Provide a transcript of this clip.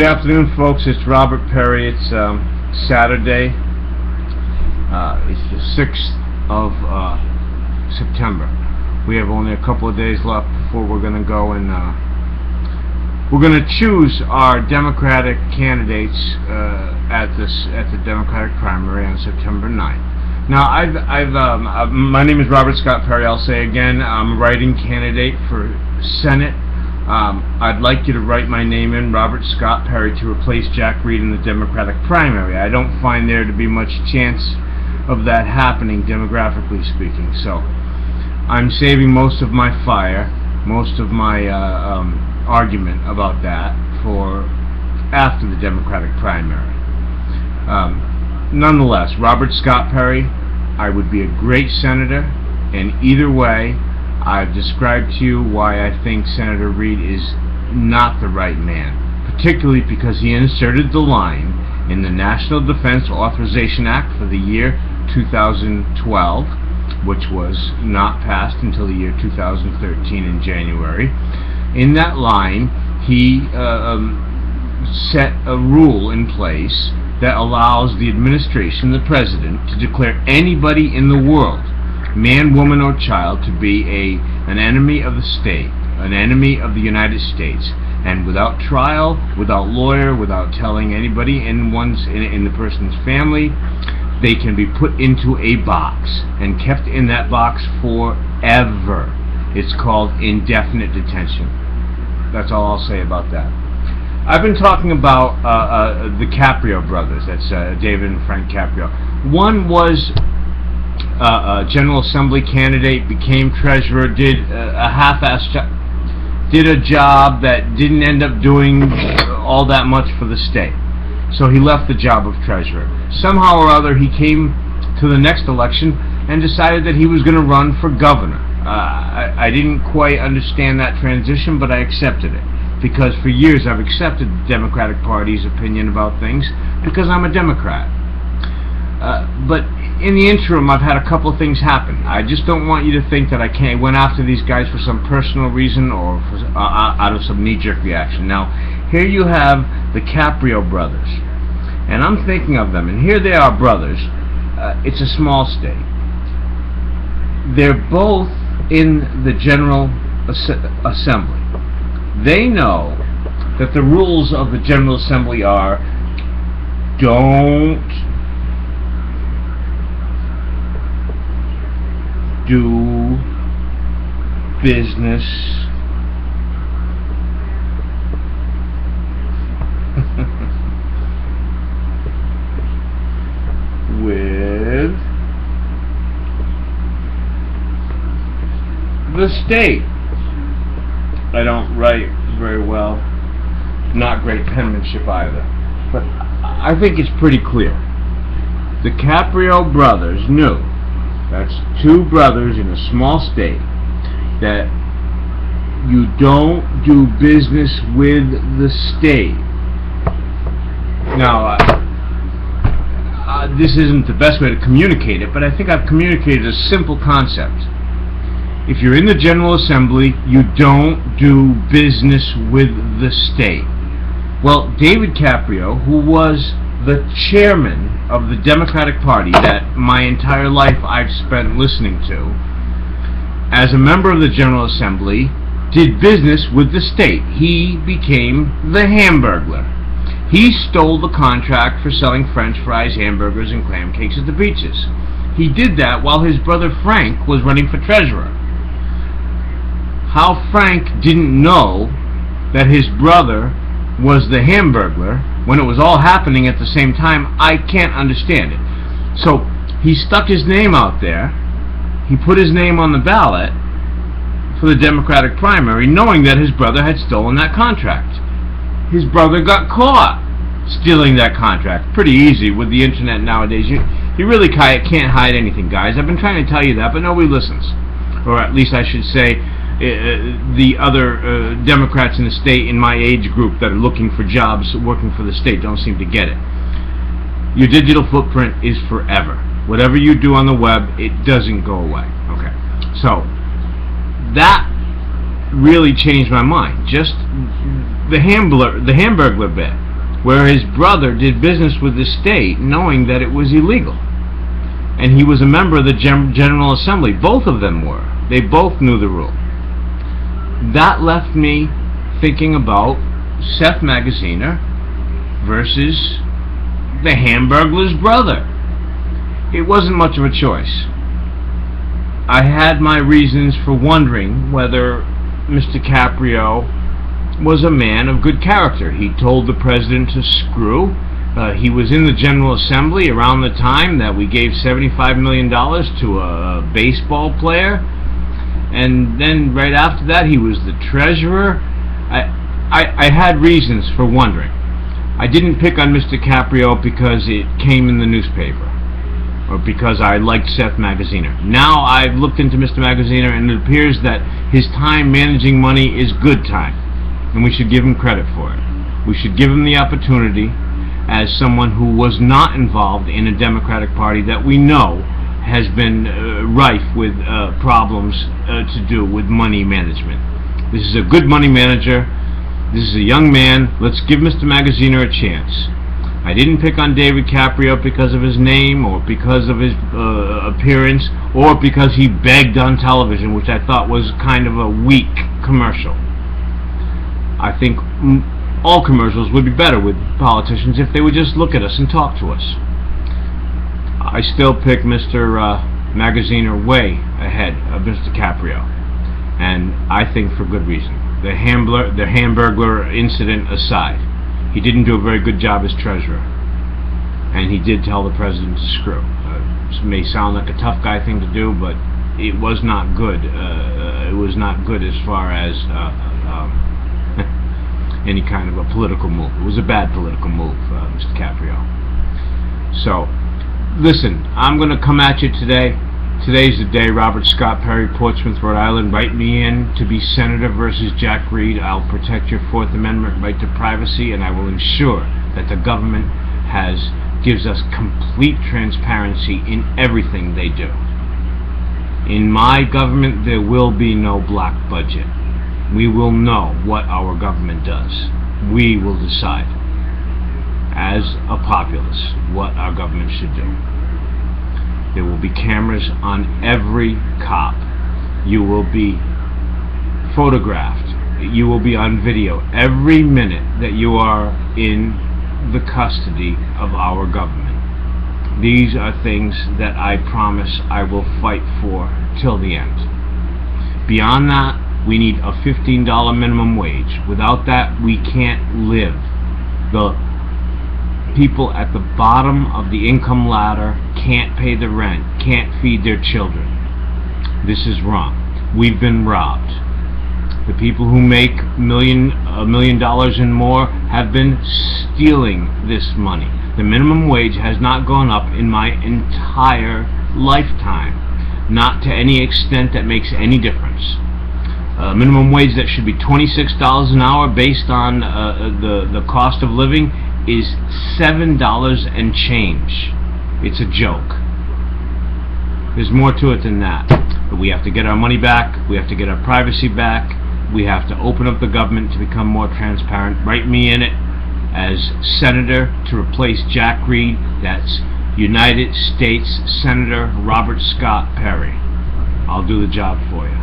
Good afternoon, folks. It's Robert Perry. It's Saturday. It's the 6th of September. We have only a couple of days left before we're going to go and we're going to choose our Democratic candidates at the Democratic primary on September 9th. Now, my name is Robert Scott Perry. I'll say again, I'm a writing candidate for Senate. I'd like you to write my name in, Robert Scott Perry, to replace Jack Reed in the Democratic primary. I don't find there to be much chance of that happening, demographically speaking. So I'm saving most of my fire, most of my argument about that for after the Democratic primary. Nonetheless, Robert Scott Perry, I would be a great senator, and either way, I've described to you why I think Senator Reed is not the right man, particularly because he inserted the line in the National Defense Authorization Act for the year 2012, which was not passed until the year 2013 in January. In that line, he set a rule in place that allows the administration, the president, to declare anybody in the world, man, woman, or child, to be an enemy of the state, an enemy of the United States, and without trial, without lawyer, without telling anybody in the person's family, they can be put into a box and kept in that box forever. It's called indefinite detention. That's all I'll say about that. I've been talking about the Caprio brothers. That's David and Frank Caprio. One was a General Assembly candidate, became treasurer, did a half-assed job, did a job that didn't end up doing all that much for the state. So he left the job of treasurer. Somehow or other, he came to the next election and decided that he was going to run for governor. I didn't quite understand that transition, but I accepted it, because for years I've accepted the Democratic Party's opinion about things because I'm a Democrat. But in the interim, I've had a couple of things happen. I just don't want you to think that I went after these guys for some personal reason or for, out of some knee-jerk reaction. Now, here you have the Caprio brothers, and I'm thinking of them, and here they are, brothers. It's a small state. They're both in the General Assembly. They know that the rules of the General Assembly are don't do business with the state. I don't write very well, not great penmanship either, but I think it's pretty clear. The Caprio brothers knew, that's two brothers in a small state, that you don't do business with the state. Now, this isn't the best way to communicate it, but I think I've communicated a simple concept. If you're in the General Assembly, you don't do business with the state. Well, David Caprio, who was the chairman of the Democratic Party that my entire life I've spent listening to, as a member of the General Assembly, did business with the state. He became the hamburgler. He stole the contract for selling French fries, hamburgers, and clam cakes at the beaches. He did that while his brother Frank was running for treasurer. How Frank didn't know that his brother was the hamburglar when it was all happening at the same time, I can't understand it. So he stuck his name out there. He put his name on the ballot for the Democratic primary, knowing that his brother had stolen that contract. His brother got caught stealing that contract. Pretty easy with the internet nowadays. You really can't hide anything, guys. I've been trying to tell you that, but nobody listens. Or at least I should say the other Democrats in the state in my age group that are looking for jobs working for the state don't seem to get it. Your digital footprint is forever. Whatever you do on the web, it doesn't go away. Okay, so that really changed my mind. Just the hamburglar bit. where his brother did business with the state knowing that it was illegal. And he was a member of the General Assembly. Both of them were. They both knew the rule. That left me thinking about Seth Magaziner versus the hamburgler's brother. It wasn't much of a choice. I had my reasons for wondering whether Mr. Caprio was a man of good character. He told the president to screw. He was in the General Assembly around the time that we gave $75 million to a baseball player. And then right after that, he was the treasurer. I had reasons for wondering. I didn't pick on Mr. Caprio because it came in the newspaper, or because I liked Seth Magaziner. Now I've looked into Mr. Magaziner, and it appears that his time managing money is good time, and we should give him credit for it. We should give him the opportunity as someone who was not involved in a Democratic Party that we know has been rife with problems to do with money management. This is a good money manager. This is a young man. Let's give Mr. Magaziner a chance. I didn't pick on David Caprio because of his name, or because of his appearance, or because he begged on television, which I thought was kind of a weak commercial. I think all commercials would be better with politicians if they would just look at us and talk to us. I still pick Mr. Magaziner way ahead of Mr. Caprio, and I think for good reason. The hamburglar incident aside, he didn't do a very good job as treasurer, and he did tell the president to screw. This may sound like a tough guy thing to do, but it was not good. It was not good as far as any kind of a political move. It was a bad political move, Mr. Caprio. So, listen, I'm going to come at you today. Today's the day. Robert Scott Perry, Portsmouth, Rhode Island. Write me in to be Senator versus Jack Reed. I'll protect your Fourth Amendment right to privacy, and I will ensure that the government gives us complete transparency in everything they do. In my government, there will be no black budget. We will know what our government does. We will decide, as a populace, what our government should do. There will be cameras on every cop. You will be photographed. You will be on video every minute that you are in the custody of our government. These are things that I promise I will fight for till the end. Beyond that, we need a $15 minimum wage. Without that, we can't live. The people at the bottom of the income ladder can't pay the rent, can't feed their children. This is wrong. We've been robbed. The people who make $1 million and more have been stealing this money. The minimum wage has not gone up in my entire lifetime, not to any extent that makes any difference. Minimum wage that should be $26 an hour based on the cost of living is $7 and change. It's a joke. There's more to it than that. But we have to get our money back. We have to get our privacy back. We have to open up the government to become more transparent. Write me in it as Senator to replace Jack Reed. That's United States Senator Robert Scott Perry. I'll do the job for you.